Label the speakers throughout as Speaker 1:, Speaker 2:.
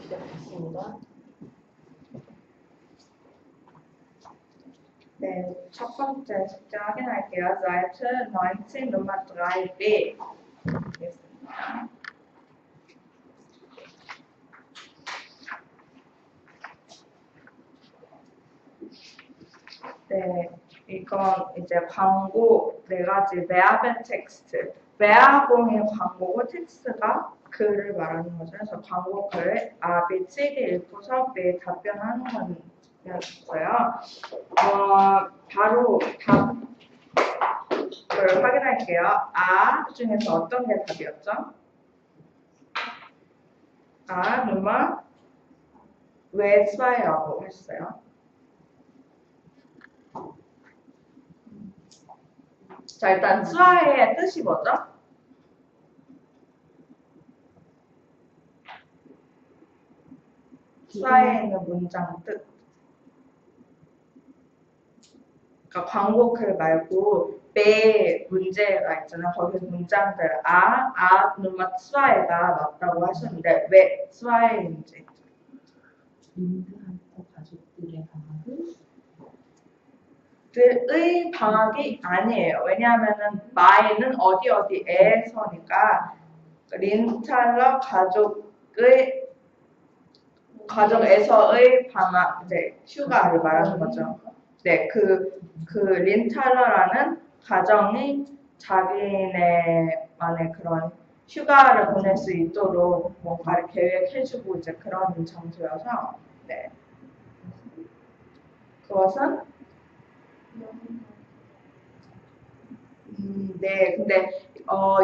Speaker 1: 시작했습니다.
Speaker 2: 네, 첫 번째 숙제 확인할게요. Seite 19 Nummer 3b. 있습니다. 네, 이건 이제 광고 네 가지 Verb 텍스트. Verb이 광고고 텍스트가 글을 말하는 거죠. 그래서 광고 글을 A, B, C, D 읽고서 B 답변하는 거였어요. 바로 답을 확인할게요. A 중에서 어떤 게 답이었죠? A, Nummer 왜 2라고 했어요? 자, 일단 2의 뜻이 뭐죠? 수화에 있는 문장 뜻. 그러니까 광고 글 말고 매 문제가 있잖아요. 거기 문장들 누마 수화에가 맞다고 하셨는데 왜 수화에인지.
Speaker 1: 린드한테 가족들의
Speaker 2: 의 방학이 아니에요. 왜냐하면은 my는 어디에서니까 린탈러 가족에서의 방학 이제 휴가를 말하는 거죠. 네, 그 린탈러라는 가정이 자기네만의 그런 휴가를 보낼 수 있도록 뭔가를 계획해주고 이제 그런 장소여서 네. 그것은 네, 근데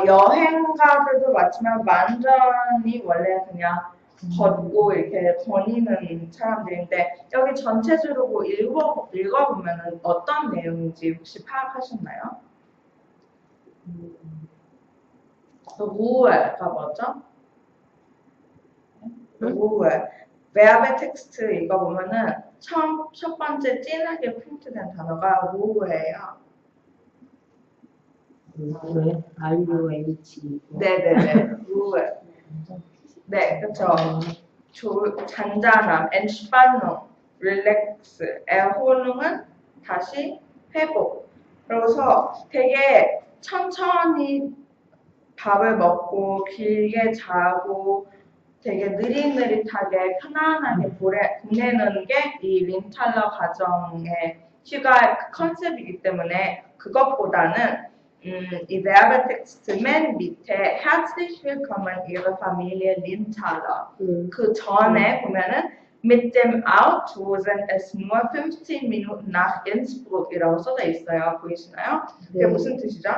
Speaker 2: 여행가들도 맞지만 완전히 원래 그냥 걷고 이렇게 거니는 사람들인데 여기 전체적으로 읽어보면 어떤 내용인지 혹시 파악하셨나요? rule가 뭐죠? rule. verb 텍스트 읽어보면은 첫 번째 진하게 프린트된 단어가 rule예요.
Speaker 1: RUH.
Speaker 2: 네네네. rule. 네, 그렇죠. 잔잔함, Entspannung, Relax, Erholung은 다시 회복. 그러고서 되게 천천히 밥을 먹고 길게 자고 되게 느릿느릿하게 편안하게 보내는 게 이 린탈러 가정의 휴가 컨셉이기 때문에 그것보다는 이 Verb 텍스트 맨 밑에 Herzlich willkommen Ihre Familie Lindthaler 그 전에 보면은 mit dem Auto sind es nur 15 Minuten nach Innsbruck 이라고 써져 있어요. 보이시나요? 그게 무슨 뜻이죠?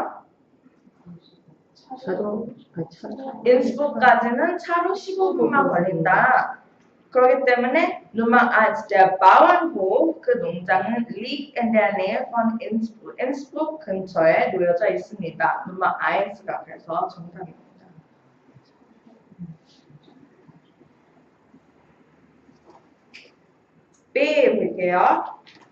Speaker 2: 인스부르크까지는 차로 15분만 걸린다. 그렇기 때문에 Nummer 1, der Bauernhof, 그 농장은 liegt in der Nähe von Innsbruck. 인스부르크 근처에 놓여져 있습니다. Nummer 1가 그래서 정답입니다. B 볼게요.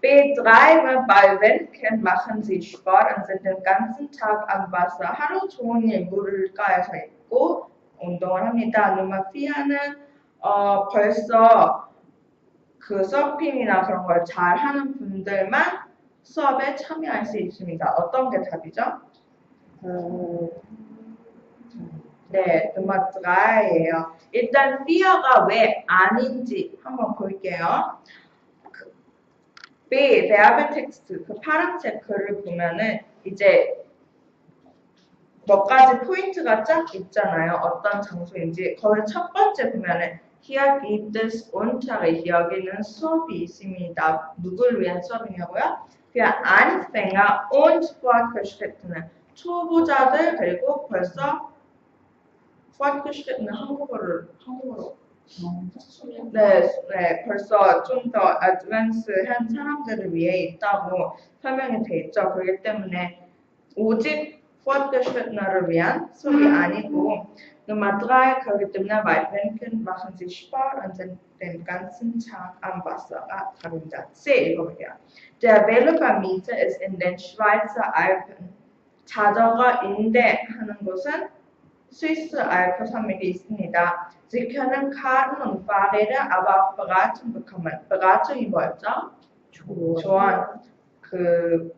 Speaker 2: B3, bei Wendken machen sie Sport und sind den ganzen Tag am Wasser. 하루 종일 물가에서 있고 운동을 합니다. Nummer 4는 벌써 그 서핑이나 그런 걸 잘 하는 분들만 수업에 참여할 수 있습니다. 어떤 게 답이죠? 네, Nummer 3예요. 일단 4가 왜 아닌지 한번 볼게요. B, Verb 텍스트, 그 파란색 글을 보면은 이제 몇 가지 포인트가 쫙 있잖아요. 어떤 장소인지. 거기 첫 번째 보면은 Hier gibt es Unterricht. 여기는 수업이 있습니다. 누굴 위한 수업이냐고요? Für Anfänger und Fortgeschrittene. 초보자들 그리고 벌써 Fortgeschrittene 한국어로 네, 벌써 좀 더 어드밴스한 사람들을 위해 있다고 설명이 돼 있죠. 그렇기 때문에 오직 Fortgeschrittene를 위한 수업이 아니고 Nummer 3, 그렇기 때문에 bei Wendken machen sie Sport und sind den ganzen Tag am Wasser가 답입니다. C 읽어볼게요. Der Velovermieter ist in den Schweizer Alpen. 자전거 임대하는 곳은 스위스 알프 산맥이 있습니다. Sie können Karten und Fahrräder, aber auch Beratung bekommen. Beratung이 뭐였죠? 조언. 그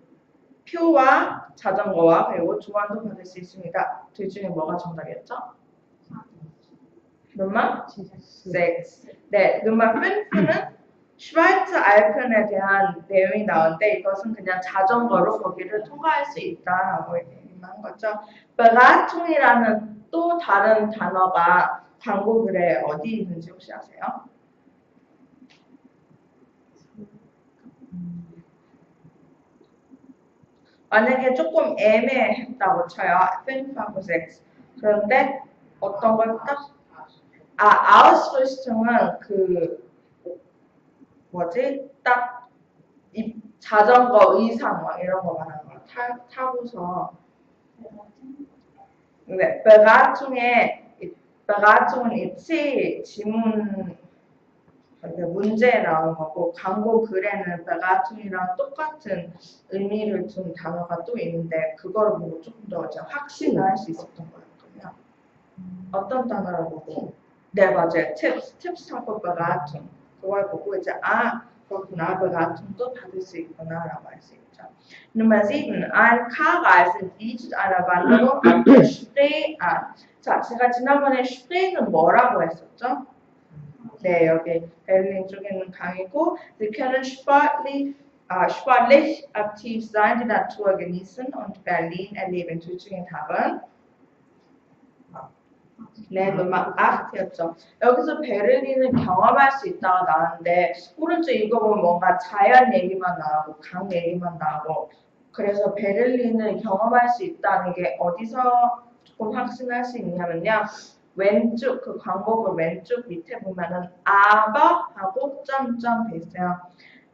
Speaker 2: 표와 자전거와 그리고 조언도 받을 수 있습니다. 둘 중에 뭐가 정답이었죠? Nummer 6. 네, Nummer 5는 슈바이츠 알펜에 대한 내용이 나오는데 이것은 그냥 자전거로 거기를 통과할 수 있다라고 얘기한 거죠. 베라퉁이라는 또 다른 단어가 광고 글에 어디 있는지 혹시 아세요? 만약에 조금 애매했다고 쳐요. 5하고 6. 그런데 어떤 걸 딱 아우스리스팅은 그 뭐지? 딱 이 자전거 의상 막 이런 거 말하는 거 타고서 네, 베라퉁은 이치 지문 문제에 나오는 거고 광고 글에는 베라퉁이랑 똑같은 의미를 둔 단어가 또 있는데 그거를 보고 조금 더 확신을 할 수 있었던 거였거든요. 어떤 단어를 보고? 네 맞아요. 팁스하고 베라퉁 그걸 보고 이제 그렇구나 베라퉁도 받을 수 있구나라고 할 수 있죠. Nummer 7. Ein K-Reifen bietet einer Wanderung an der Spree an. 자, 제가 지난번에 Spree는 뭐라고 했었죠? 네, 여기 베를린 쪽에 있는 강이고 Sie können sportlich aktiv sein, die Natur genießen und Berlin erleben. 둘 중에 답은 네, Nummer 8였죠. 여기서 베를린을 경험할 수 있다가 나왔는데 오른쪽 읽어보면 뭔가 자연 얘기만 나오고 강 얘기만 나오고 그래서 베를린을 경험할 수 있다는 게 어디서 조금 확신할 수 있냐면요. 왼쪽 그 광고글 왼쪽 밑에 보면은 aber 하고 점점 돼 있어요.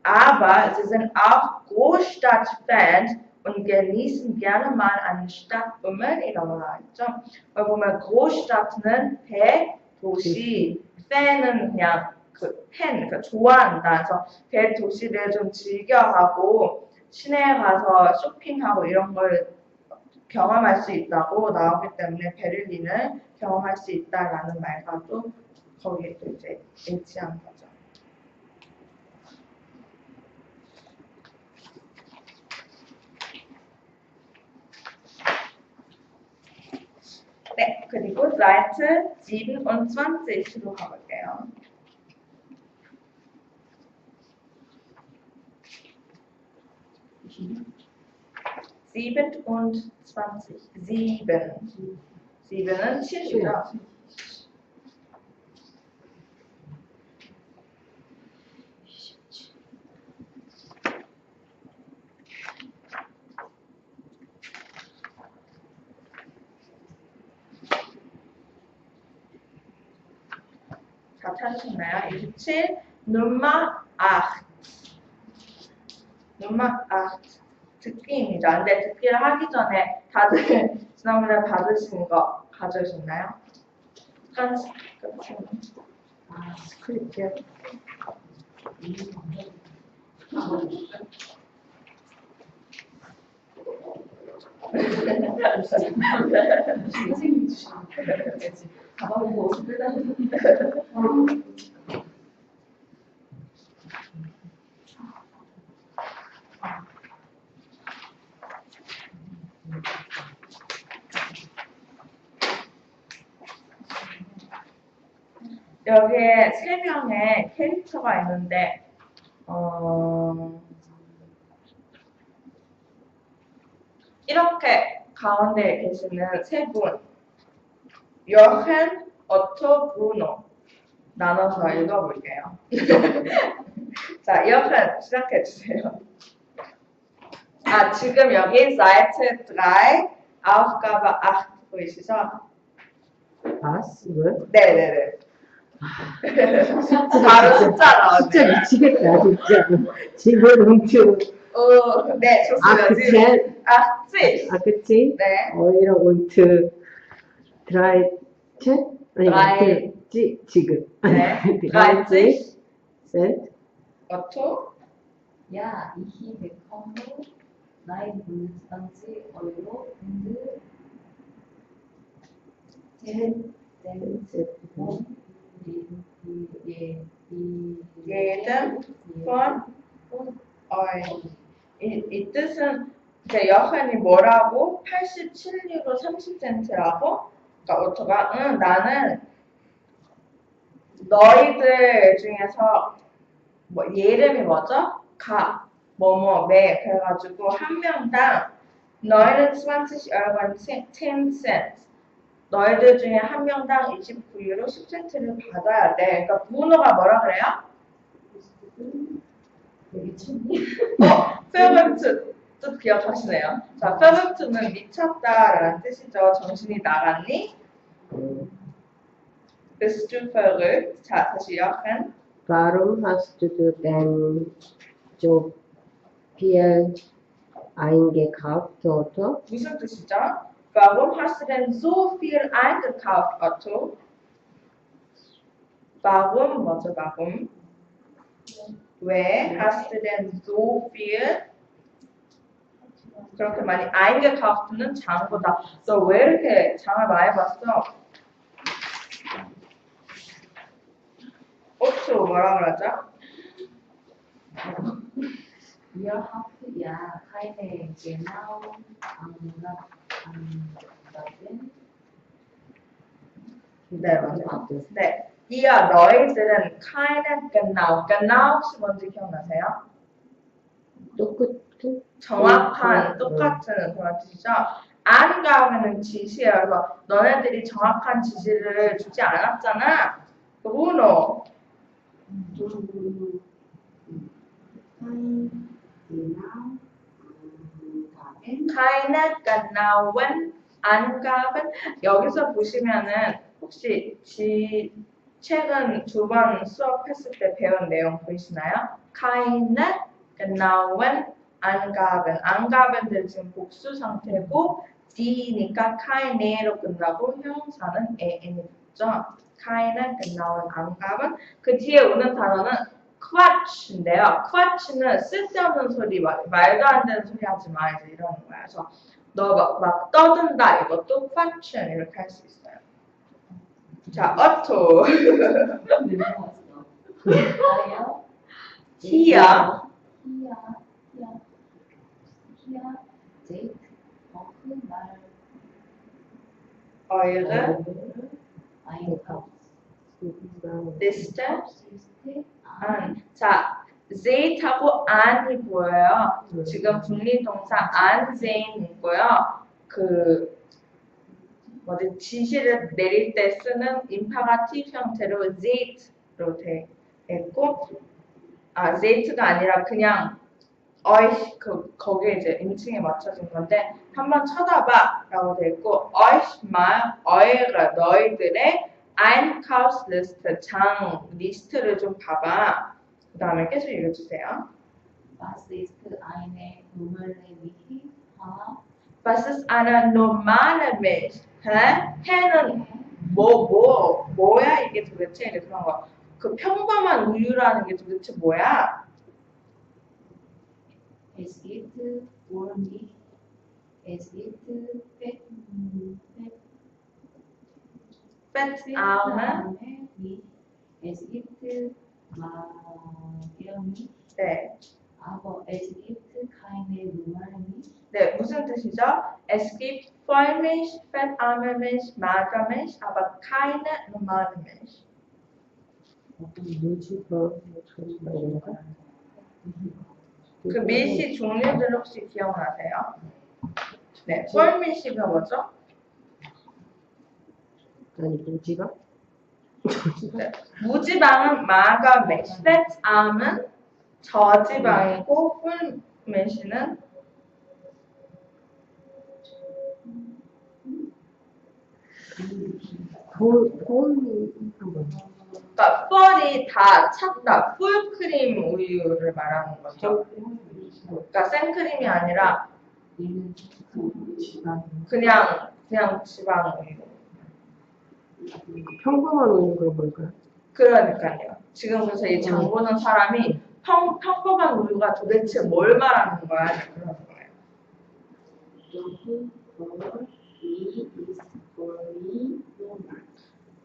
Speaker 2: Aber sie sind auch Großstadtfans und genießen gerne mal einen Stadtummel이라고 나와있죠. 보면 Großstadt는 대도시, Fan은 그냥 그 좋아한다. 그래서 대도시를 좀 즐겨하고 시내에 가서 쇼핑하고 이런 걸 경험할 수 있다고 나오기 때문에 베를린을 경험할 수 있다라는 말과도 거기에 또 이제 일치한 거죠. 네, 그리고 Seite 27로 가볼게요. 27. 7은 7이죠. 다 찾으셨나요? 27. Nummer 8. Nummer 8. 듣기입니다. 근데 듣기를 하기 전에 다들 지난번에 받으신 거 가져오셨나요?
Speaker 1: 스크립트. 선생님이 주시는 거지. 가방을 벗어 빼다니.
Speaker 2: 여기에 3명의 캐릭터가 있는데 이렇게 가운데 계시는 세 분 요한, 어토, 브루노 나눠서 읽어볼게요. 자, 요한 시작해주세요. 지금 여기 Seite 3 Aufgabe 8 보이시죠?
Speaker 3: 이거요?
Speaker 2: 네네네. 바로 숫자 나왔네요.
Speaker 3: 진짜 미치겠다, 진짜. 지금 훔쳐.
Speaker 2: 네, 좋습니다. 그치?
Speaker 3: 그치?
Speaker 2: 네.
Speaker 3: 오히려 und
Speaker 2: drei.
Speaker 3: 지금.
Speaker 2: 네.
Speaker 3: 30 Cent.
Speaker 2: 어토?
Speaker 1: Ja, ich bekomme 29 € und 젠,
Speaker 2: jeden von euch. 이 뜻은 이제 여한이 뭐라고? 87유로 30센트라고? 그러니까 오토가 나는 너희들 중에서 뭐 이름이 뭐죠? 뭐뭐 매 그래가지고 한 명당 너희는 20 10 cents 너희들 중에 한 명당 29유로 10센트를 받아야 돼. 그러니까 부모가 뭐라 그래요? 페어벤트 뜻 기억하시네요. 자, 페어벤트는 미쳤다라는 뜻이죠. 정신이 나갔니? Bist du verrückt? 자, 다시 요한.
Speaker 3: Warum hast du denn so viel eingekauft, Otto?
Speaker 2: 무슨 뜻이죠? Warum hast du denn so viel eingekauft, Otto? Warum 뭐죠? Warum? 왜 hast du denn so viel? 그렇게 많이 eingekauft는 장보다 너 왜 이렇게 장을 많이 봤어? Otto 뭐라 그러죠?
Speaker 1: Wir haben ja keine genauen Angaben.
Speaker 2: 네, 맞아요. 네. 이어 너희들은 keine genau 혹시 뭔지 기억나세요?
Speaker 3: 똑같은?
Speaker 2: 정확한, 똑같은 그런 뜻이죠. Angaben은 지시예요. 그래서 너네들이 정확한 지시를 주지 않았잖아. Bruno. keine genauen Angaben. 여기서 보시면은 혹시 최근 2번 수업했을 때 배운 내용 보이시나요? keine genauen Angaben. Angaben들 지금 복수 상태고 die니까 keine로 끝나고 형용사는 en이 붙죠. keine genauen Angaben. 그 뒤에 오는 단어는 Quatsch인데요. Quatsch는 쓸데없는 소리, 말도 안 되는 소리 하지 마 이제 이러는 거야. 그래서 너 막 떠든다 이것도 Quatschen 이렇게 할 수 있어요. 자, Otto. Hier. Eure Liste an. 자, seht하고 an이 보여요. 지금 분리동사 anseh는이고요. 지시를 내릴 때 쓰는 임파라티브 형태로 seht로 돼 있고, seht가 아니라 그냥 거기에 이제 인칭에 맞춰진 건데 한번 쳐다봐라고 돼 있고, euch mal eure 너희들의 Einkaufsliste 장 리스트를 좀 봐봐. 그 다음에 계속 읽어주세요.
Speaker 1: Was ist eine normale Milch?
Speaker 2: Was ist eine normale Milch? 해는 뭐야 이게 도대체 이제 그런 거. 그 평범한 우유라는 게 도대체 뭐야?
Speaker 1: Es gibt Wollmilch. Es gibt
Speaker 2: fettarme
Speaker 1: Milch. Es gibt Magermilch.
Speaker 2: 네.
Speaker 1: Aber es gibt keine normale Milch.
Speaker 2: 네, 무슨 뜻이죠? Es gibt Vollmilch, fettarme Milch, Magermilch, aber keine normale Milch. 그 밀시 종류들 혹시 기억나세요? 네, 펄밀시가 뭐죠?
Speaker 3: 아니, 무지가?
Speaker 2: 네, 무지방은 마가메시, fettarm은 저지방이고 풀메시는
Speaker 3: 폴이 한번.
Speaker 2: 그러니까 펄이 다 찼다. 풀크림 우유를 말하는 거죠. 그러니까 생크림이 아니라 그냥 지방 우유.
Speaker 3: 평범한 우유가 뭘까요?
Speaker 2: 그러니까요. 지금 그래서 이 장 보는 사람이 평범한 우유가 도대체 뭘 말하는 거야? 그러는 거예요.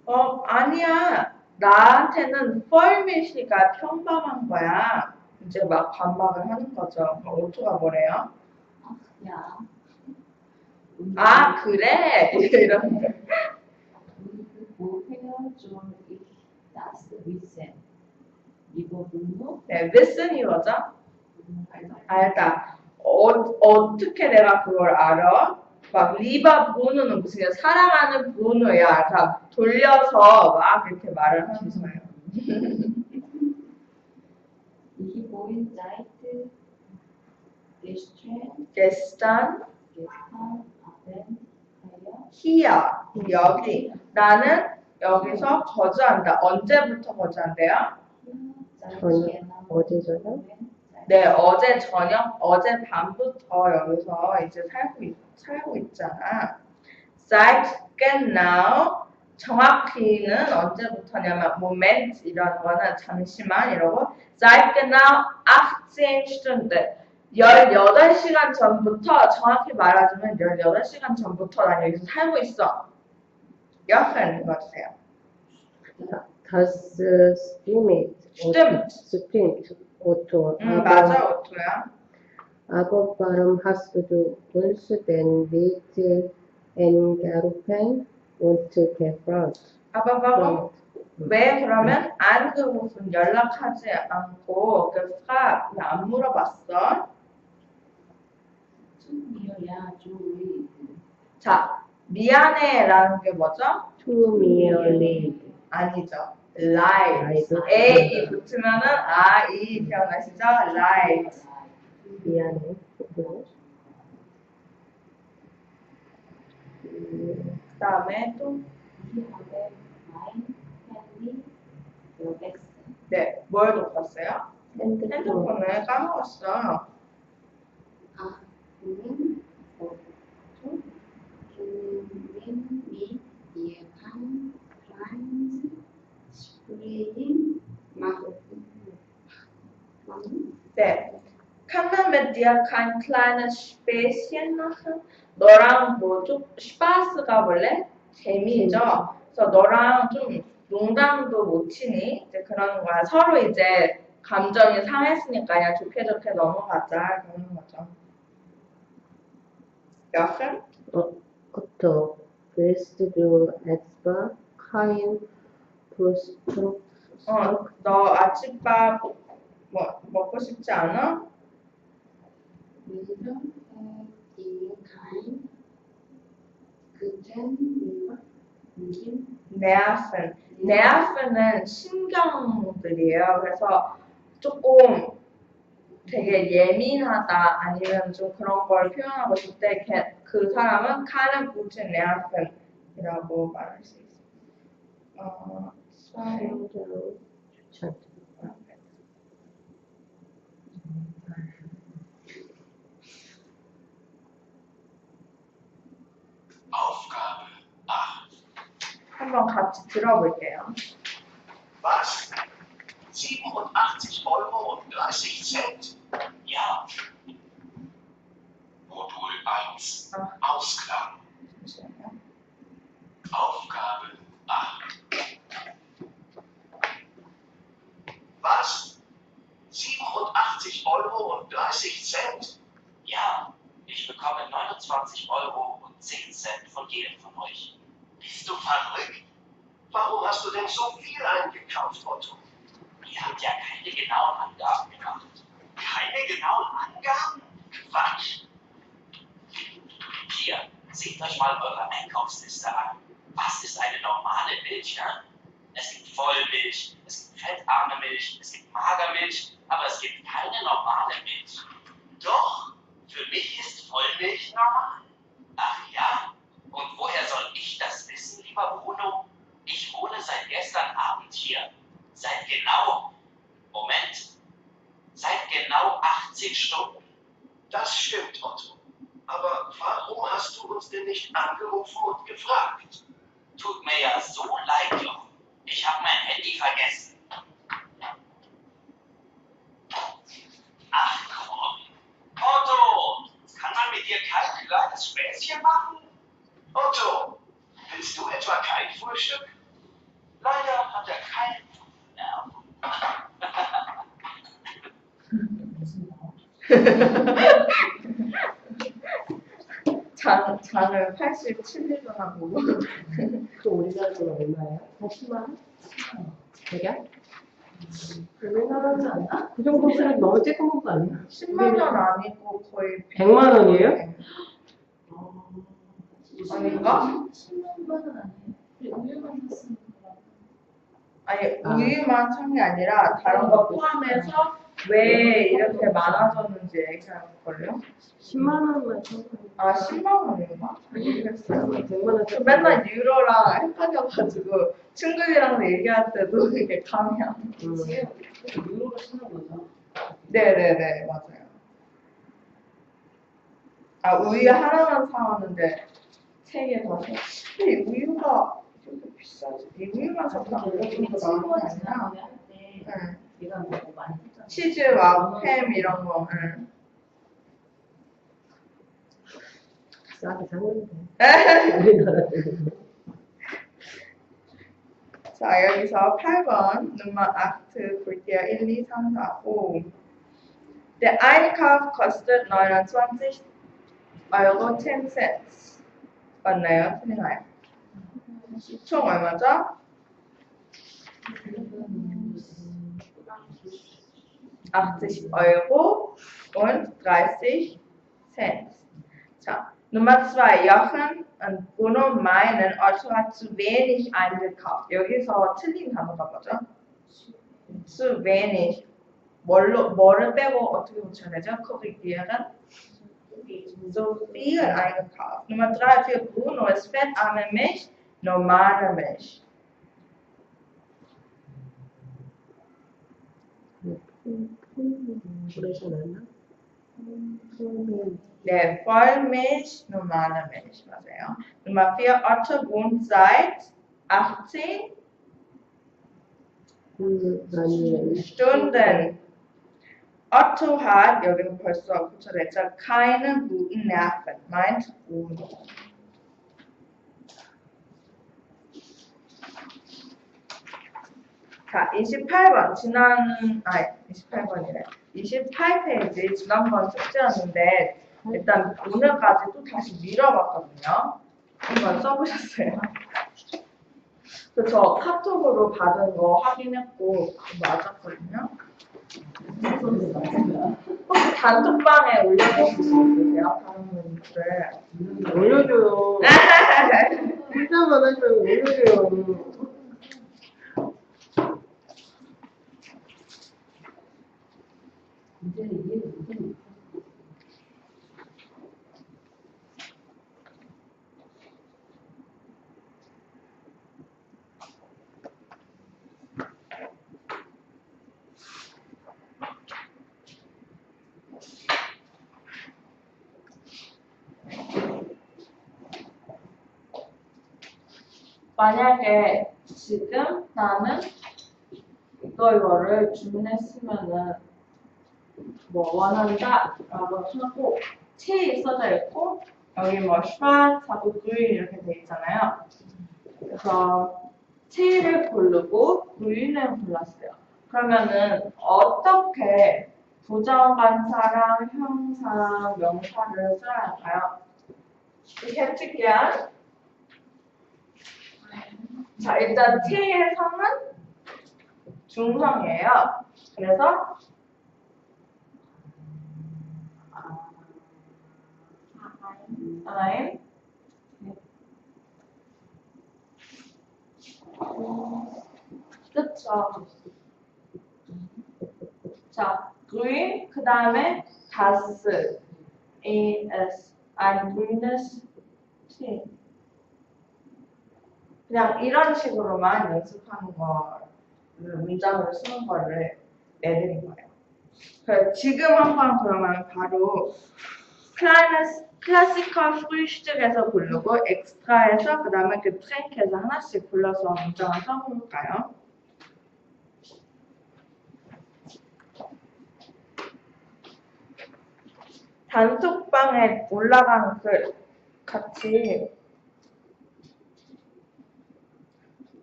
Speaker 2: 아니야. 나한테는 펄밋이가 평범한 거야. 이제 막 반박을 하는 거죠. 오토가 뭐래요?
Speaker 1: 야.
Speaker 2: 아, 그래? 이런.
Speaker 1: woher soll ich das wissen? 이거 물로
Speaker 2: 네, listen 이거죠? 알다. 어떻게 내가 그걸 알아? 막 리바 브루노는 무슨 사랑하는 브루노야. 다 돌려서 막 이렇게 말을 하는 거예요.
Speaker 1: Ich wohin seit gestern
Speaker 2: gestern
Speaker 1: Abend
Speaker 2: here 여기 나는 여기서 거주한다. 언제부터 거주한대요?
Speaker 3: 어제 저녁?
Speaker 2: 네, 어제 저녁, 어제 밤부터 여기서 이제 살고 있잖아. Seit genau 정확히는 언제부터냐면 Moment 이라는 거는 잠시만 이러고 Seit genau 18 Stunden 18시간 전부터 정확히 말하자면 18시간 전부터 난 여기서 살고 있어. 여튼 읽어주세요.
Speaker 3: Das stimmt, Otto.
Speaker 2: 맞아, 오토야.
Speaker 3: Aber warum hast du uns den Weg angerufen und gefragt?
Speaker 2: Aber warum? 왜 그러면 angerufen 연락하지 않고 gefragt 안 물어봤어?
Speaker 1: 미어야 조이
Speaker 2: 자, 미안해라는 게 뭐죠?
Speaker 3: To me only.
Speaker 2: 아니죠. lie.
Speaker 3: Lies.
Speaker 2: A 붙으면은 I 기억나시죠? lie.
Speaker 3: 미안해.
Speaker 2: 그 다음에 또
Speaker 1: Ich habe mein Handy vergessen.
Speaker 2: 네, 뭘 놓았어요?
Speaker 3: 핸드폰.
Speaker 2: 핸드폰을 까먹었어.
Speaker 1: Nun, können mit dir kein kleines Spielchen machen?
Speaker 2: 네. Kann man mit dir kein kleines Späßchen machen? 너랑 좀 스파스가 원래 재미죠. 그래서 너랑 좀 농담도 못 치니 이제 그러는 거야. 서로 이제 감정이 상했으니까 그냥 좋게 넘어가자 그러는 거죠. 여튼
Speaker 3: Otto, willst du etwa kein Frühstück?
Speaker 2: 너 아침밥 먹고 싶지 않아?
Speaker 1: Wieso dir kein guten
Speaker 2: nerven은 신경들이에요. 그래서 조금 되게 예민하다 아니면 좀 그런 걸 표현하고 싶을 때 그 사람은 keine guten Nerven이라고 말할 수 있어요.
Speaker 3: 심장 좋지 않다.
Speaker 4: Aufgabe 8.
Speaker 2: 한번 같이 들어볼게요.
Speaker 4: Was? 87,30 € und 30 Cent? Ja. Modul 1. Ausklang. Aufgabe 8. Was? 87 € und 30 Cent?
Speaker 5: Ja, ich bekomme 29 € und 10 Cent von jedem von euch.
Speaker 4: Bist du verrückt? Warum hast du denn so viel eingekauft, Otto?
Speaker 5: Ihr habt ja keine genauen Angaben gemacht.
Speaker 4: Keine genauen Angaben? Quatsch.
Speaker 5: Hier, seht euch mal eure Einkaufsliste an. Was ist eine normale Milch, ja? Es gibt Vollmilch, es gibt fettarme Milch, es gibt Magermilch, aber es gibt keine normale Milch.
Speaker 4: Doch, für mich ist Vollmilch normal.
Speaker 5: Ach ja? Und woher soll ich das wissen, lieber Bruno? Ich wohne seit gestern Abend hier. Seit genau 18 Stunden.
Speaker 4: Das stimmt, Otto. Aber warum hast du uns denn nicht angerufen und gefragt?
Speaker 5: Tut mir ja so leid, Jochen. Ich habe mein Handy vergessen.
Speaker 4: Ach komm. Otto, kann man mit dir kein kleines Späßchen machen? Otto, willst du etwa kein Frühstück?
Speaker 2: 장을 87일이나 보고.
Speaker 3: 그 우리나라로 얼마예요? 40만 원? 대략?
Speaker 1: 얼마나 않나?
Speaker 3: 그 정도 쓰면 너무 쬐끔한 거 아니야?
Speaker 2: 10만 원 아니고 거의
Speaker 3: 100만 원이에요?
Speaker 2: 아닌가?
Speaker 1: 10만 원 아니에요? 우유만 샀으면
Speaker 2: 아니
Speaker 3: 아.
Speaker 2: 우유만 산 게 아니라 다른 거 포함해서 왜 이렇게 많아졌는지 얘기할걸요?
Speaker 3: 10만 원만 써.
Speaker 2: 아 10만 원인가? 모르겠어요.
Speaker 3: 100만 원
Speaker 2: 저 맨날 유로랑 헷갈려가지고 친구들이랑 얘기할 때도 이게 감이 안
Speaker 1: 지금 유로로 쓰는 거죠.
Speaker 2: 네네네 맞아요. 아 우유 하나만 사왔는데 3개 더 사. 근데 우유가 이렇게 비싸지? 이 우유만 샀다.
Speaker 1: 친구가
Speaker 2: 친구가
Speaker 1: 지난번에 할때
Speaker 2: 응.
Speaker 1: 내가 뭐 많이 샀잖아.
Speaker 2: 치즈 막 햄 이런 거. 응.
Speaker 3: 싸게 샀는데. 우리나라는.
Speaker 2: 자 여기서 8번 Nummer 8 볼게요. 1, 2, 3, 4, 5. Der Einkauf kostet 29,10 €. 맞나요? 틀리나요? 총 얼마죠? 80 € und 30 Cent. 자, Nummer 2. Jochen und Bruno meinen, Otto hat zu wenig eingekauft. 여기서 틀린 단어가 뭐죠? zu wenig. 뭐를 빼고 어떻게 붙여야 되죠? korrigieren. So viel eingekauft. Nummer 3 für Bruno ist fettarme Milch, normale Milch.
Speaker 3: 그래서 낫나?
Speaker 2: 네, Vollmilch, normale Milch, 맞아요. Nummer 4, Otto wohnt seit 18
Speaker 3: 아니,
Speaker 2: Stunden. Otto hat, 여기는 벌써 붙여냈죠. keine guten Nerven, meint Bruno. 자, 28번, 28번이래. 28페이지, 지난번 숙제였는데, 일단 오늘까지 또 다시 밀어봤거든요. 한번 써보셨어요? 저 카톡으로 받은 거 확인했고, 맞았거든요. 혹시 단톡방에 올려주실 수 있으세요? 다른 분들.
Speaker 3: 올려줘요. 혼자만 하지 말고 올려줘요.
Speaker 1: 문제는 이해를 못하는
Speaker 2: 만약에 지금 나는 이거를 주문했으면은 뭐 원한다 라고 하고 체에 써져 있고 여기 뭐 슈바하고 그린 이렇게 돼 있잖아요. 그래서 체를 고르고 그린을 골랐어요. 그러면은 어떻게 부정관사랑 형상, 명사를 써야 할까요? Ich hätte gern. 자, 일단 체의 성은 중성이에요. 그래서 ein 그쵸. 자, green 그 다음에 das es ein grünes Tee. 그냥 이런 식으로만 연습하는 거를 문장으로 쓰는 거를 내드린 거예요. 그래서 지금 한번 그러면 바로 클래시컬 프ühstück에서 고르고 엑스트라에서 그 다음에 Getränk에서 하나씩 골라서 문장을 써볼까요? 단톡방에 올라간 글 같이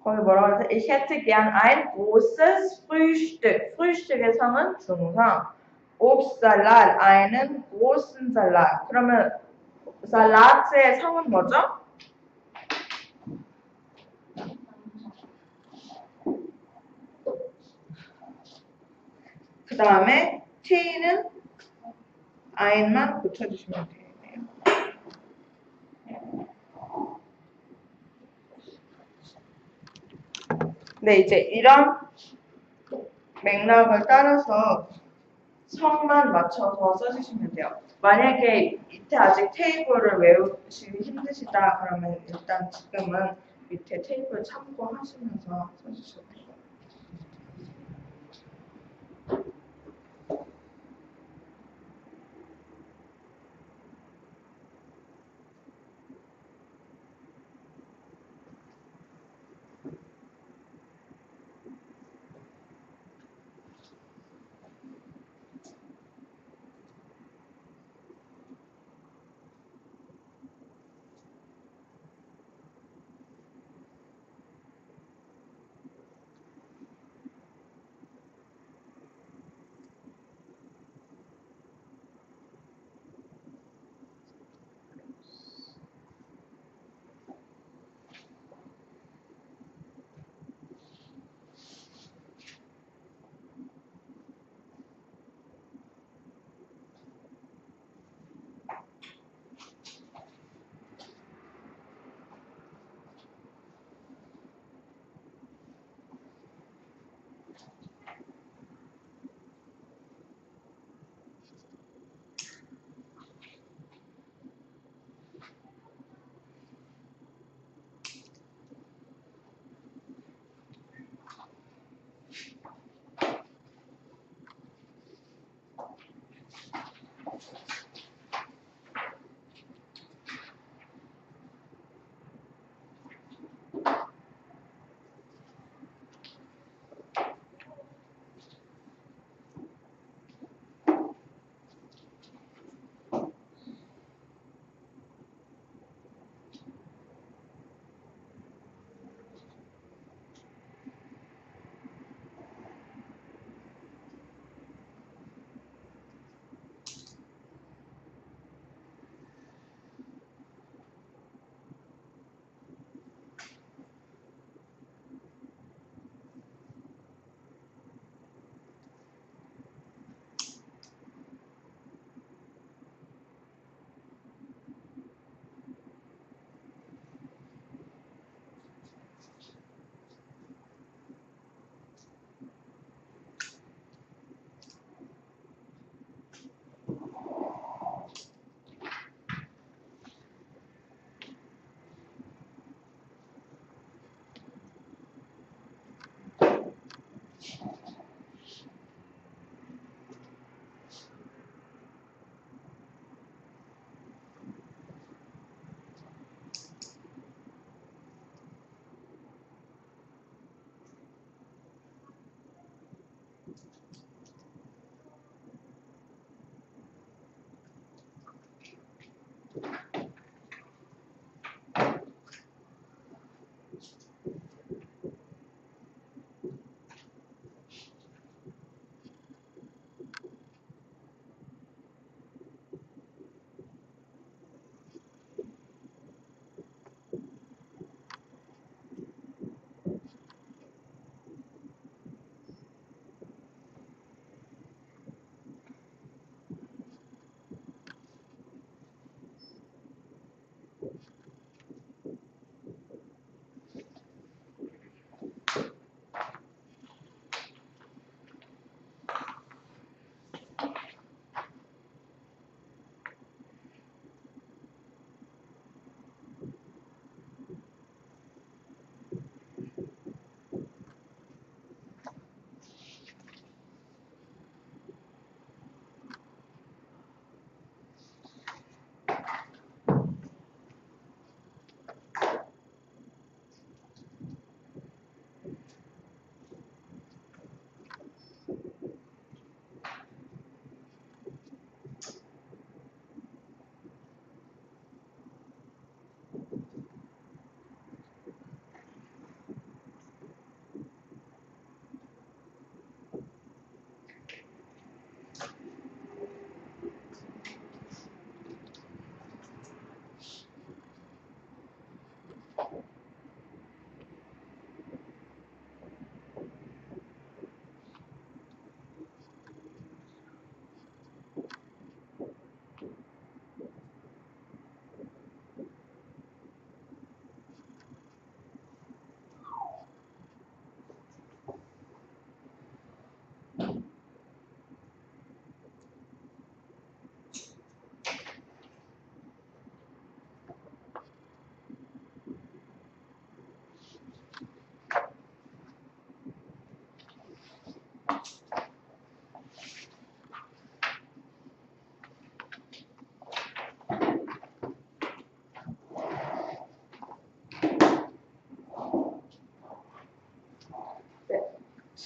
Speaker 2: 거기 뭐라고 하죠? Ich hätte gern ein großes Frühstück. Frühstück의 성은 중성. 옵살랏, I는 großen Salat. 그러면 살랏의 성은 뭐죠? 그 다음에 T는 I만 붙여주시면 되겠네요. 네, 이제 이런 맥락을 따라서 성만 맞춰서 써주시면 돼요. 만약에 밑에 아직 테이블을 외우시기 힘드시다 그러면 일단 지금은 밑에 테이블 참고하시면서 써주셔도 돼요.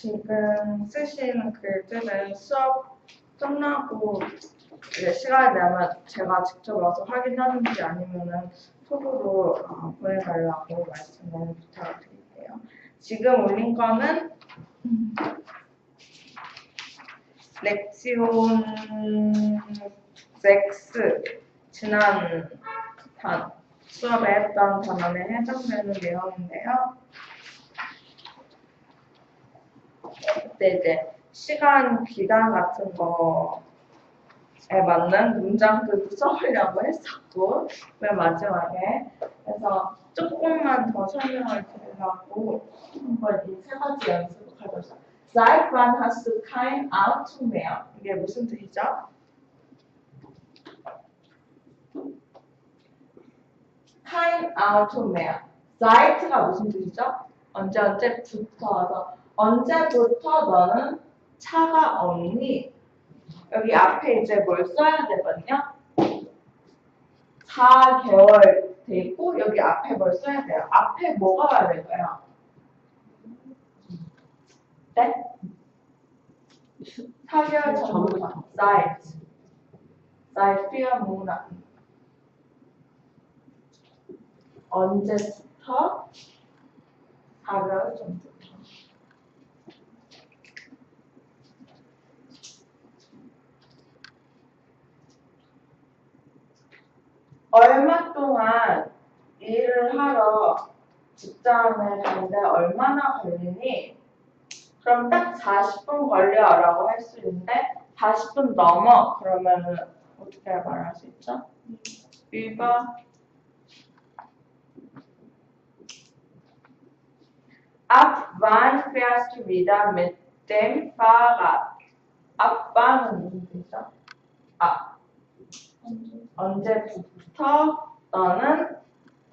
Speaker 2: 지금 쓰신 글들은 수업 끝나고 이제 시간이 되면 제가 직접 와서 확인하는지 아니면은 톡으로 보내달라고 말씀을 부탁을 드릴게요. 지금 올린 거는 렉시온 6 지난 수업에 했던 단원에 해당되는 내용인데요. 그때 이제 시간, 기간 같은 거에 맞는 문장들도 써보려고 했었고, 맨 마지막에. 그래서 조금만 더 설명을 드리려고 한번 이 세 가지 연습을 해보자. Seit wann hast du kein Auto mehr? 이게 무슨 뜻이죠? kein Auto mehr. Seit가 무슨 뜻이죠? 언제부터. 언제부터 너는 차가 없니? 여기 앞에 이제 뭘 써야 되거든요. 4개월 돼 있고 여기 앞에 뭘 써야 돼요? 앞에 뭐가 와야 될까요? 네? 4개월 전부터. Seit 4 Monaten. 언제부터? 4개월 전부터. 얼마 동안 일을 하러 직장을 가는데 얼마나 걸리니? 그럼 딱 40분 걸려라고 할 수 있는데 40분 넘어 그러면은 어떻게 말할 수 있죠? über ab wann fährst du wieder mit dem Fahrrad? ab wann은 무슨 뜻이죠? 언제부터 너는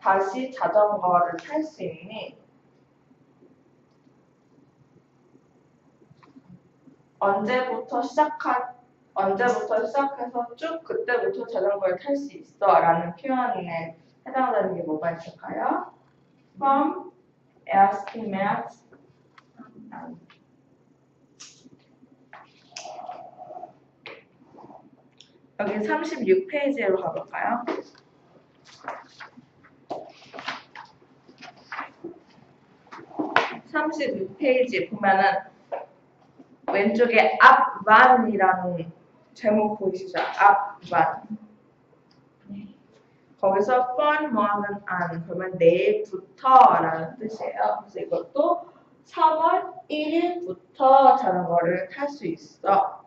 Speaker 2: 다시 자전거를 탈 수 있니? 언제부터 시작해서 쭉 그때부터 자전거를 탈 수 있어 라는 표현에 해당되는 게 뭐가 있을까요? Vom 1. März an. 여기 36페이지로 가볼까요? 36페이지 보면은 왼쪽에 앞반이라는 제목 보이시죠? 앞반. 거기서 von morgen an 그러면 내일부터라는 뜻이에요. 그래서 이것도 3월 1일부터 자전거를 탈 수 있어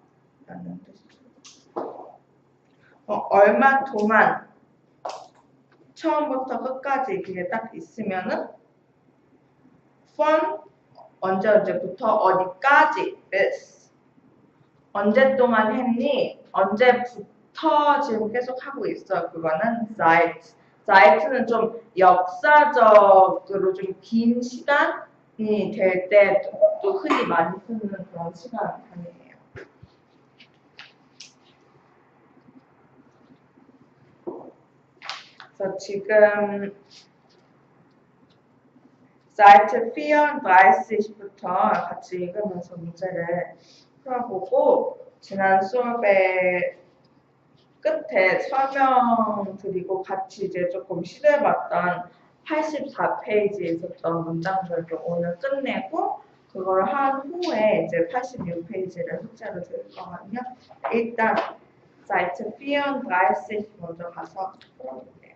Speaker 2: 라는 뜻이죠. 얼마 동안 처음부터 끝까지 그게 딱 있으면은 von 언제부터 어디까지 is 언제 동안 했니? 언제부터 지금 계속 하고 있어. 그거는 seit는 좀 역사적으로 좀 긴 시간이 될 때 또 흔히 많이 쓰는 그런 시간 단위예요. 그래서 지금 Seite 34부터 같이 읽으면서 문제를 풀어보고 지난 수업의 끝에 설명드리고 같이 이제 조금 시도해봤던 84페이지에 있었던 문장들도 오늘 끝내고 그걸 한 후에 이제 86페이지를 숙제로 드릴 거거든요. 일단 Seite 34 먼저 가서 풀어볼게요.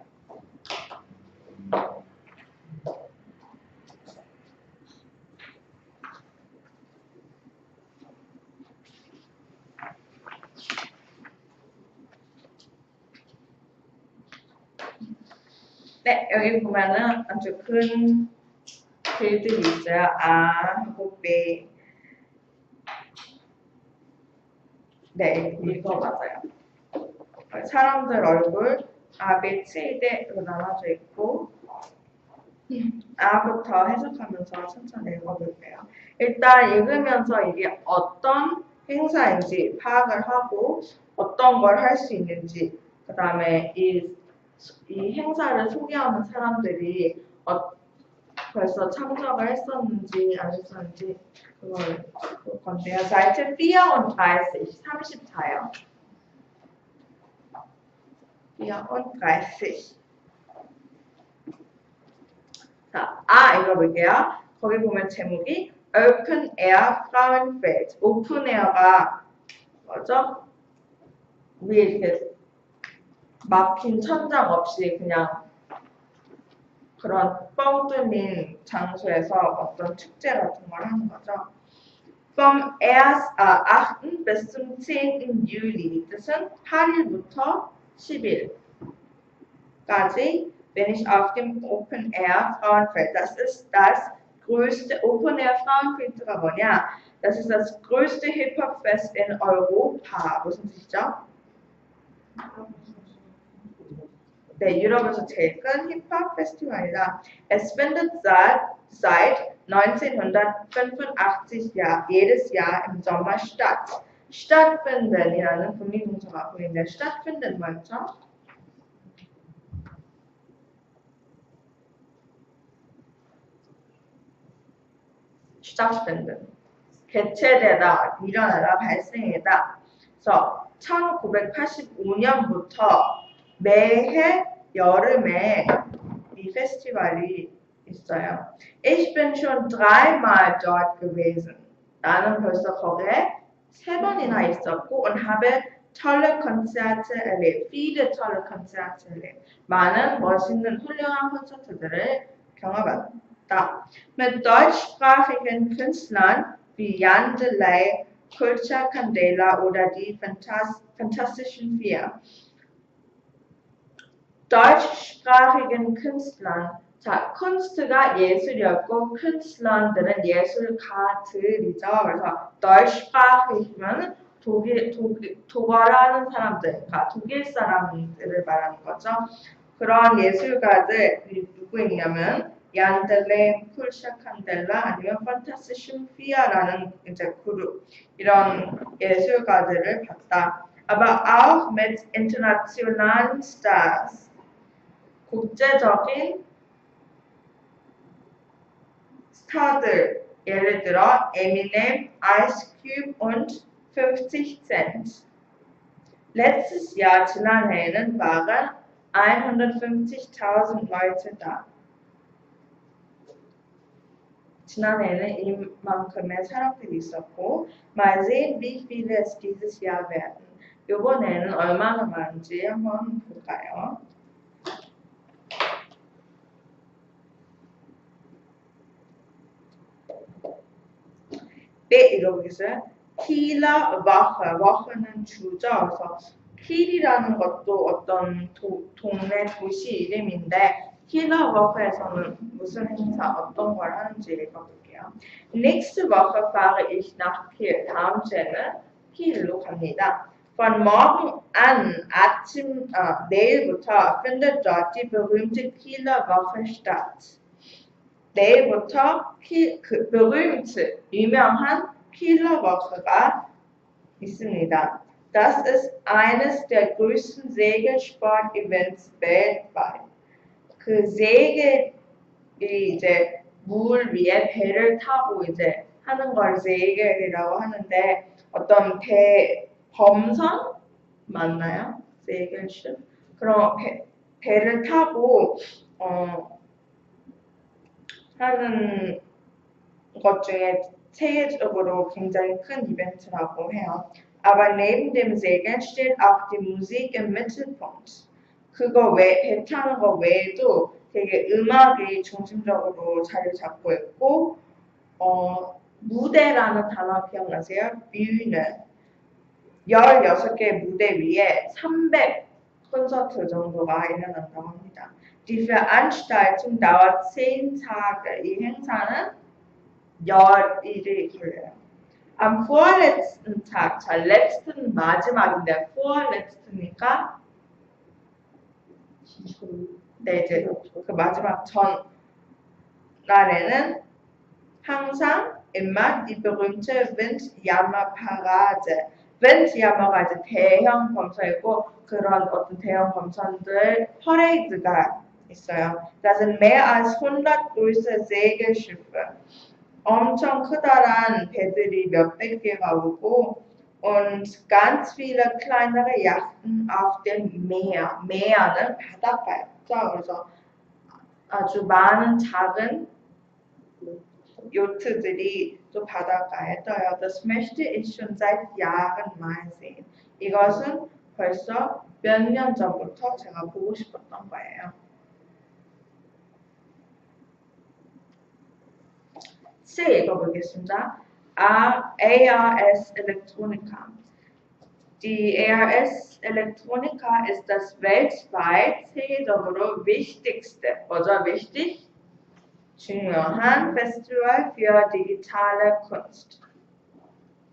Speaker 2: 네, 여기 보면은 아주 큰 글들이 있어요. 하고 B. 네, 이거 맞아요. 사람들 얼굴 A, B, C, D로 나눠져 있고 A부터 해석하면서 천천히 읽어볼게요. 일단 읽으면서 이게 어떤 행사인지 파악을 하고 어떤 걸 할 수 있는지 그 다음에 이 행사를 소개하는 사람들이 벌써 참석을 했었는지 안 했었는지 그걸 건데요. Seite 34, 34요. 34. 자, 읽어볼게요. 거기 보면 제목이 Open Air Frauenfeld. 오픈 에어가 뭐죠? 위에 이렇게 막힌 천장 없이 그냥 그런 뻥 뚫린 장소에서 어떤 축제 같은 걸 하는 거죠. Vom 8. bis zum 10. Juli, 뜻은 8일부터 10일까지, bin ich auf dem Open Air Frauenfeld. Das ist das größte Open Air Frauenfeld가 뭐냐? Das ist das größte Hip-Hop-Fest in Europa. 무슨 뜻이죠? 네, 유럽에서 제일 큰 힙합 페스티벌이다. Es findet seit 1985 jedes Jahr im Sommer statt. stattfinden이라는 분리동사가 보이는데 stattfinden 뭐였죠? stattfinden. 개최되다, 일어나다, 발생이다. 그래서 1985년부터 매해 여름에 이 페스티벌이 있어요. Ich bin schon 3-mal dort gewesen. 나는 벌써 거기에 3번이나 있었고 und habe tolle Konzerte erlebt. viele tolle Konzerte erlebt. 많은 멋있는 훌륭한 콘서트들을 경험했다. Mit deutschsprachigen Künstlern wie Jan Delay, Kulcha Candela oder die Fantastischen Vier. deutschsprachigen Künstlern. 자, 쿤스트가 예술이었고 쿤슬런들은 예술가들이죠. 그래서 deutschsprachig면 독어라는 사람들, 그러니까 독일 사람들을 말하는 거죠. 그런 예술가들이 누구있냐면 얀델레, 쿨샤 칸델라 아니면 판타스ischen Vier라는 이제 그룹, 이런 예술가들을 봤다. Aber auch mit internationalen Stars. 국제적인 스타들, 예를 들어 Eminem, Ice Cube und 50 Cent. Letztes Jahr, 지난해에는 waren 150.000 Leute da. 지난해에는 이만큼의 사람들이 있었고, mal sehen, wie viele es dieses Jahr werden. 이번에는 얼마나 많은지 한번 볼까요? 네, 읽어보겠어요. Kieler Woche. Woche는 주죠. 그래서 킬이라는 것도 어떤 동네 도시 이름인데 Kieler Woche에서는 무슨 행사, 어떤 걸 하는지 읽어볼게요. Nächste Woche fahre ich nach Kiel. 다음 주에는 키일로 갑니다. Von morgen an, 내일부터 findet dort die berühmte Kieler Woche statt. 내일부터 berühmt, 유명한 Kieler Woche가 있습니다. Das ist eines der größten Segelsport-Events weltweit. 그 세겔이 이제 물 위에 배를 타고 이제 하는 걸 세겔이라고 하는데 어떤 범선 맞나요? 세겔십? 그럼 배를 타고 하는 것 중에 세계적으로 굉장히 큰 이벤트라고 해요. Aber neben dem Segeln steht auch die Musik im Mittelpunkt. 그거 배 타는 거 외에도 되게 음악이 중심적으로 자리 잡고 있고, 무대라는 단어 기억나세요? Bühne. 16개의 무대 위에 300 콘서트 정도가 일어난다고 합니다. Die Veranstaltung dauert 10 Tage. 이 행사는 열일이 걸려요. Am vorletzten Tag, 자, letzten 마지막인데 vorletzt니까 네, 이제 그 마지막 전 날에는 항상 immer die berühmte Windjammerparade. Windjammer가 이제 대형 범선이고 그런 어떤 대형 범선들 퍼레이드가 있어요. Da sind mehr als 100 große Segelschiffe. 엄청 크다란 배들이 몇백 개가 오고 und ganz viele kleinere Yachten auf dem Meer. Meer는 바닷가였죠. 그래서 아주 많은 작은 요트들이 또 바닷가에 떠요. Das möchte ich schon seit Jahren mal sehen. 이것은 벌써 몇 년 전부터 제가 보고 싶었던 거예요. C 읽어보겠습니다. ARS Electronica. Die ARS Electronica ist das weltweit 세계적으로 wichtigste, 뭐죠? wichtig? 중요한 페스티벌 für digitale Kunst.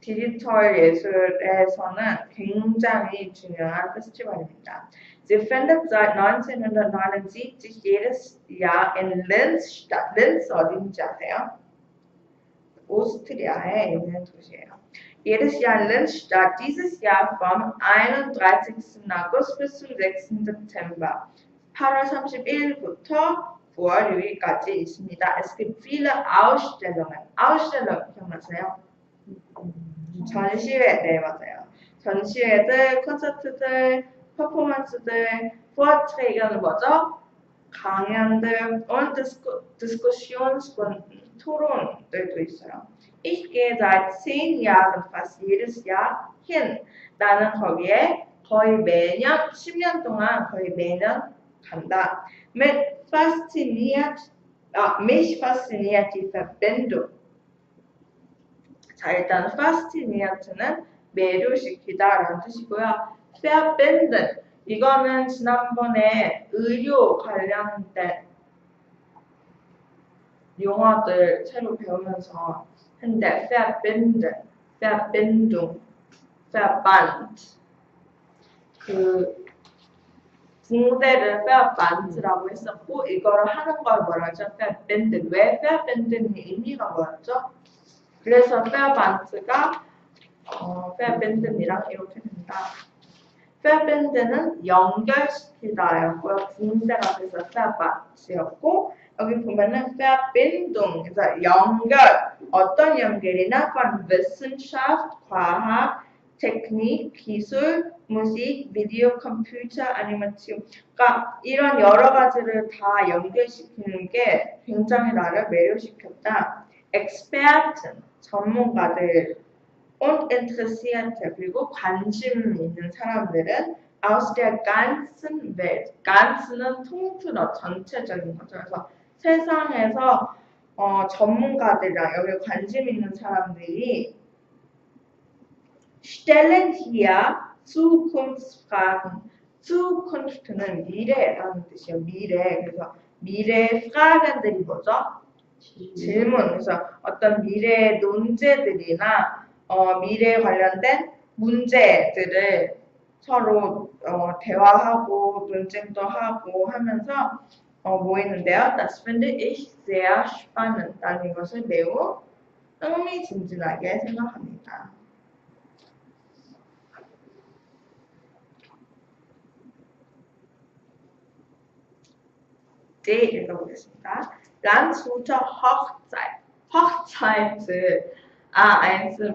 Speaker 2: 디지털 예술에서는 굉장히 중요한 페스티벌입니다. Sie findet seit 1979 jedes Jahr in Linz statt. Linz 어딘지 아세요? 오스트리아에 있는 도시예요. Jedes Jahr in Linz statt. Dieses Jahr vom 31. August bis zum 6. September. 8월 31일부터 9월 6일까지 있습니다. Es gibt viele Ausstellungen. Ausstellung 기억나세요? 전시회, 네 맞아요. 전시회들, 콘서트들, 퍼포먼스들, Vorträge는 뭐죠? 강연들 und Diskussionsrunden, 토론들도 있어요. Ich gehe seit 10 Jahren fast jedes Jahr hin. 나는 거기에 거의 매년, 10년 동안 거의 매년 간다. Mich fasziniert die Verbindung. 자, 일단 fasciniert는 매료시키다라는 뜻이고요. verbinden, 이거는 지난번에 의료 관련된 용어들 새로 배우면서 했는데 verbinden, Verbindung, Verband 그 붕대를 verband라고 했었고 이거를 하는 걸 뭐라 하죠? verbinden. 왜 verbinden이 의미가 뭐였죠? 그래서 verband가 verbinden이랑 이렇게 된다. verbinden은 연결시키다였고요. 붕대가 돼서 verband이었고 여기 보면은 Verbindung, 그래서 연결, 어떤 연결이나 von Wissenschaft, 과학, Technik, 기술, Musik, Video, Computer, Animation. 그러니까 이런 여러 가지를 다 연결시키는 게 굉장히 나를 매료시켰다. Experten, 전문가들, und Interessierte, 그리고 관심 있는 사람들은 aus der ganzen Welt. ganz는 통틀어 전체적인 거죠. 그래서 세상에서 전문가들이랑 여기 관심 있는 사람들이 stellen hier Zukunftsfragen. Zukunft는 미래라는 뜻이에요. 미래. 그래서 미래 fragen들이 뭐죠? 질문. 그래서 어떤 미래 논제들이나 미래에 관련된 문제들을 서로 대화하고 논쟁도 하고 하면서 모이는데요. Das finde ich sehr spannend. 라는 것을 매우 흥미진진하게 생각합니다. D 읽어보겠습니다. Landshuter Hochzeit. Hochzeit. eins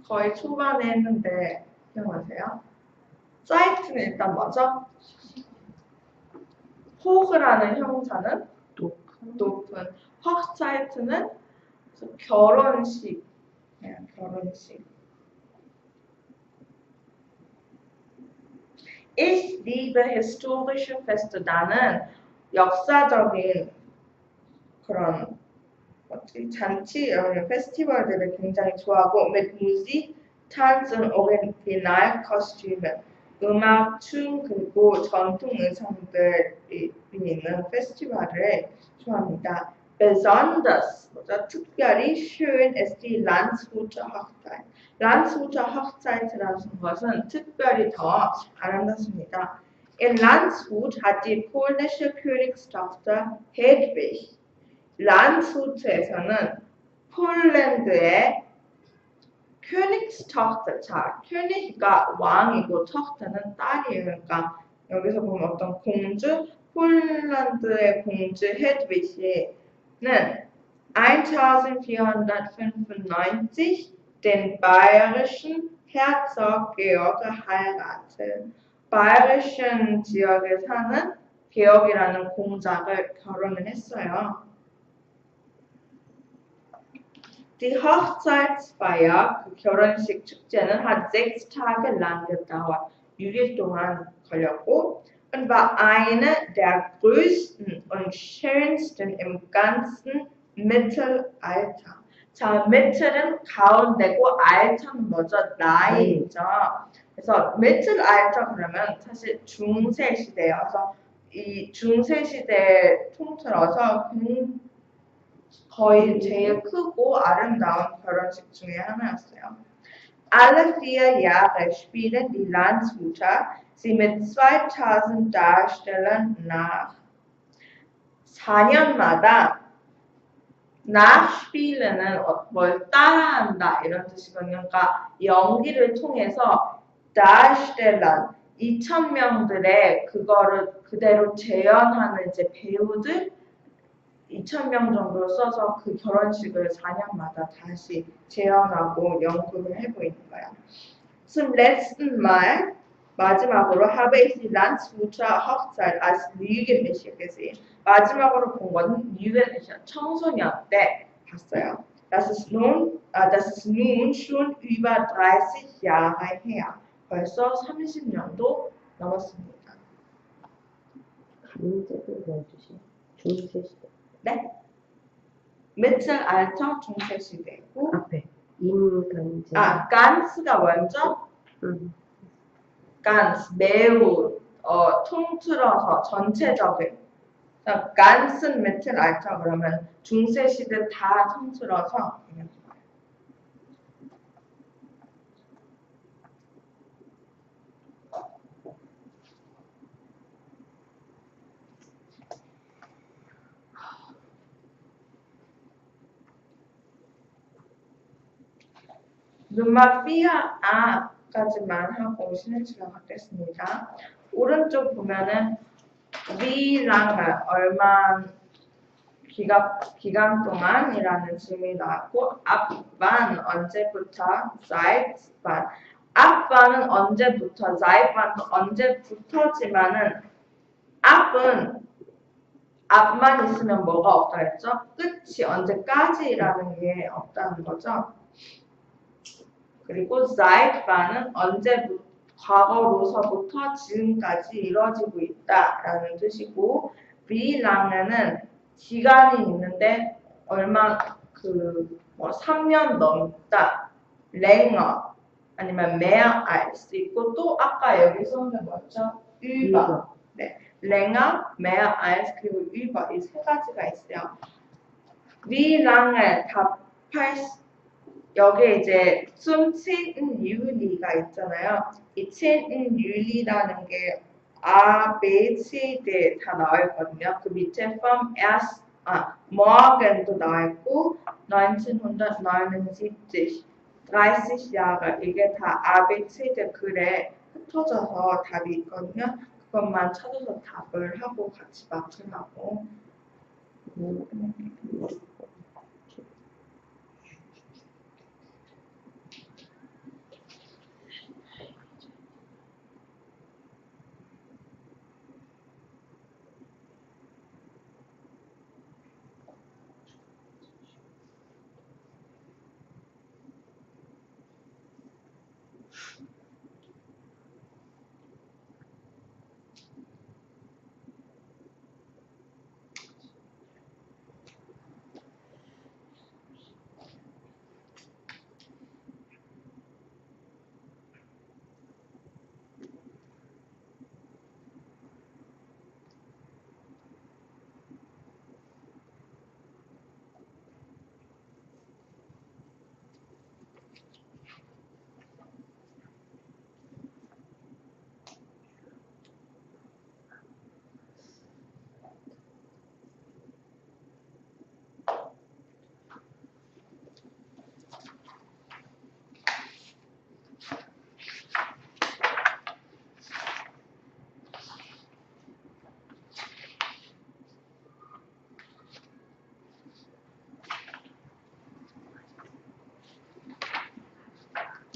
Speaker 2: 거의 초반에 했는데 기억나세요? 사이트는 일단 뭐죠? 호그라는 형사는 높은. Hochzeit는 결혼식. 결혼식. Ich liebe historische Feste. 나는 역사적인 그런 잔치, 페스티벌들을 굉장히 좋아하고 mit Musik, Tanz und Originalkostüme, 음악, 춤, 그리고 전통 의상들이 있는 페스티벌을 좋아합니다. Besonders, 특별히 schön ist die Landshuter Hochzeit. Landshuter Hochzeit이라는 것은 특별히 더 아름답습니다. In Landshut hat die polnische Königstochter Hedwig 란스후트에서는 폴란드의 Königstochter, 자, König가 왕이고 Tochter는 딸이에요. 그러니까 여기서 보면 어떤 공주, 폴란드의 공주 헤드위히는 1495 den bayerischen Herzog Georg geheiratet. 바이에르신 지역에 사는 게org이라는 공작을 결혼을 했어요. Die Hochzeitsfeier, 그 결혼식 축제는 hat 6 Tage lang gedauert. 6일 동안 걸렸고 und war eine der größten und schönsten im ganzen Mittelalter. 자, Mittel은 가운데고 Alter는 뭐죠? 나이죠. 그래서 Mittelalter 그러면 사실 중세 시대예요. 그래서 이 중세 시대 통틀어서 거의 제일 크고 아름다운 결혼식 중에 하나였어요. Alle 4 Jahre spielen die Landshuter sie mit 2000 Darstellern nach. 4년마다 nachspiele는 뭘 따라한다 이런 뜻이거든요. 그러니까 연기를 통해서 Darstellern 2,000명들의 그거를 그대로 재현하는 이제 배우들 2,000명 정도 써서 그 결혼식을 4년마다 다시 재현하고 연극을 해고 있는 거야. Zum letzten Mal 마지막으로 habe ich die Landshuter Hochzeit als Jugendliche gesehen. 마지막으로 본 건 Jugendliche, 청소년 때 봤어요. Das ist nun schon über 30 Jahre her. 벌써 30년도 넘었습니다.
Speaker 3: 간제도 넣어주세요. 중세시대.
Speaker 2: 네? Mittelalter 중세 시대고
Speaker 3: 앞에 임간제.
Speaker 2: ganz가 먼저 ganz 매우 통틀어서 전체적인 ganzen Mittelalter 그러면 중세 시대 다 통틀어서 Nummer 4a까지만 하고 쉬는 시간 갖겠습니다. 오른쪽 보면은 wie lange 얼마 기간 동안이라는 질문이 나왔고 ab wann 언제부터 seit wann ab wann은 언제부터 seit wann도 언제부터지만은 ab은 ab만 있으면 뭐가 없다 했죠? 끝이 언제까지라는 게 없다는 거죠. 그리고 seit wann은 언제부터 과거로서부터 지금까지 이루어지고 있다라는 뜻이고 wie lange는 기간이 있는데 얼마 3년 넘다 länger 아니면 mehr als 있고 또 아까 여기 써놓은 뭐였죠? über 네, länger, mehr als 그리고 über 이 세 가지가 있어요. wie lange 답할 여기에 이제 zum 10. Juli가 있잖아요. 이 10. Juli라는 게 A, B, C, D 다 나와 있거든요. 그 밑에 vom morgen도 나와 있고 1979, 30 Jahre 이게 다 A, B, C, D 글에 흩어져서 답이 있거든요. 그것만 찾아서 답을 하고 같이 맞추려고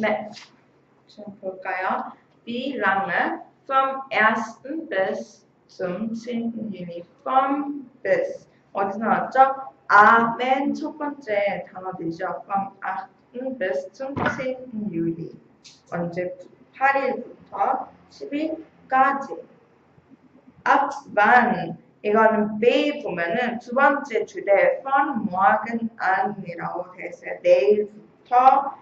Speaker 2: 네. 지금 볼까요? Wie lange vom 1. bis zum 10. Juni. From bis. 어디서 나왔죠? 맨 첫 번째 단어들이죠. From 8. bis zum 10. Juli. 언제 8일부터 10일까지. Ab wann. 이거는 B 보면은 두 번째 주대 von morgen an이라고 되어 있어요. 내일부터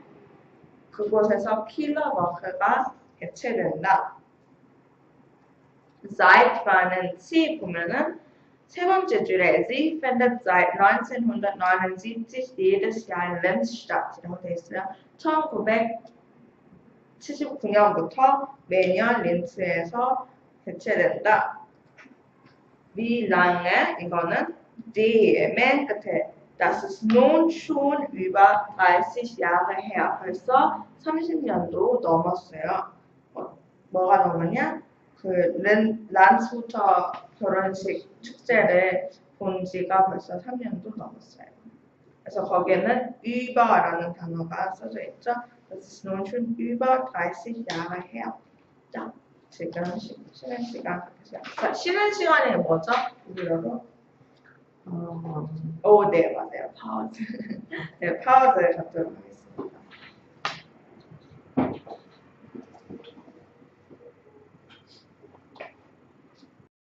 Speaker 2: 그곳에서 킬러워크가 개최된다. Seit wann은 C 보면은 세 번째 줄에 Sie findet seit 1979 jedes Jahr in Linz statt이라고 되어 있어요. 1979년부터 매년 린츠에서 개최된다. Wie lange 이거는 D 맨 끝에 Das ist nun schon über 30 Jahre her. 벌써 30년도 넘었어요. 뭐가 넘었냐? 란스부터 결혼식 축제를 본 지가 벌써 3년도 넘었어요. 그래서 거기에는 über라는 단어가 써져 있죠. Das ist nun schon über 30 Jahre her. 자, 지금 쉬는 시간. 자, 쉬는 시간이 뭐죠? 우리로? 네, 맞아요. 파우즈. 네, 파우즈 갖도록 하겠습니다.